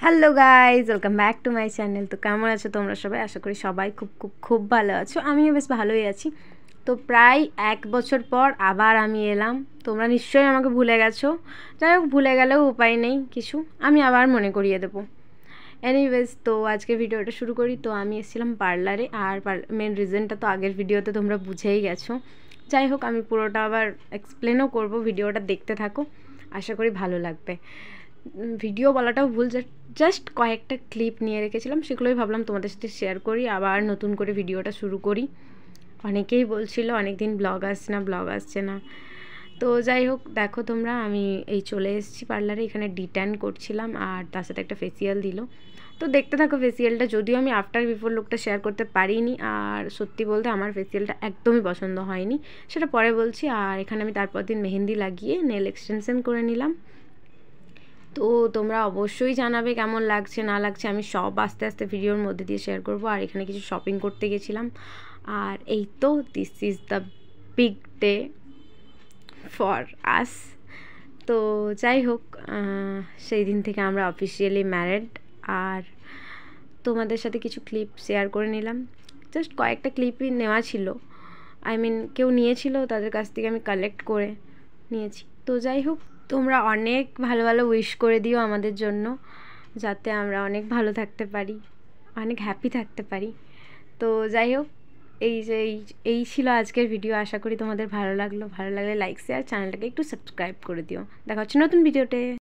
Hello guys, welcome back to my channel. তো কেমন আছো তোমরা সবাই? আশা করি সবাই খুব খুব খুব ভালো আছো। আমিও বেশ ভালোই আছি। তো প্রায় 1 বছর পর আবার আমি এলাম। তোমরা নিশ্চয়ই আমাকে ভুলে গেছো। যাই হোক, ভুলে গেলেও উপায় নেই কিছু, আমি আবার মনে করিয়ে দেবো। এনিওয়েজ, তো আজকে ভিডিওটা শুরু করি। তো আমি এসেছিলাম পার্লারে, আর মেন রিজনটা তো আগের ভিডিওতে তোমরা বুঝেই গেছো। যাই হোক, আমি পুরোটা আবার এক্সপ্লেনও করব, ভিডিওটা দেখতে থাকো, আশা করি ভালো লাগবে। ভিডিও বলাটাও ভুল, জাস্ট কয়েকটা ক্লিপ নিয়ে রেখেছিলাম, সেগুলোই ভাবলাম তোমাদের সাথে শেয়ার করি। আবার নতুন করে ভিডিওটা শুরু করি। অনেকেই বলছিল অনেক দিন ব্লগ আসছে না। তো যাই হোক, দেখো তোমরা, আমি এই চলে এসেছি পার্লারে। এখানে ডিট্যান করছিলাম, আর তার সাথে একটা ফেসিয়াল দিল। তো দেখতে থাকো ফেসিয়ালটা। যদিও আমি আফটার বিফোর লুকটা শেয়ার করতে পারিনি, আর সত্যি বলতে আমার ফেসিয়ালটা একদমই পছন্দ হয়নি, সেটা পরে বলছি। আর এখানে আমি তারপর দিন মেহেন্দি লাগিয়ে নেল এক্সটেনশন করে নিলাম। তো তোমরা অবশ্যই জানাবে কেমন লাগছে না লাগছে। আমি সব আস্তে আস্তে ভিডিওর মধ্যে দিয়ে শেয়ার করব। আর এখানে কিছু শপিং করতে গেছিলাম। আর এই তো, this is the big day for us. তো যাই হোক, সেই দিন থেকে আমরা অফিসিয়ালি ম্যারিড। আর তোমাদের সাথে কিছু ক্লিপ শেয়ার করে নিলাম। জাস্ট কয়েকটা ক্লিপই নেওয়া ছিল, কেউ নিয়েছিল, তাদের কাছ থেকে আমি কালেক্ট করে নিয়েছি। তো যাই হোক, তোমরা অনেক ভালো ভালো উইশ করে দিও আমাদের জন্য, যাতে আমরা অনেক ভালো থাকতে পারি, অনেক হ্যাপি থাকতে পারি। তো যাই হোক, এই ছিল আজকের ভিডিও। আশা করি তোমাদের ভালো লাগলো। ভালো লাগলে লাইক, শেয়ার, চ্যানেলটাকে একটু সাবস্ক্রাইব করে দিও। দেখা হচ্ছে নতুন ভিডিওতে।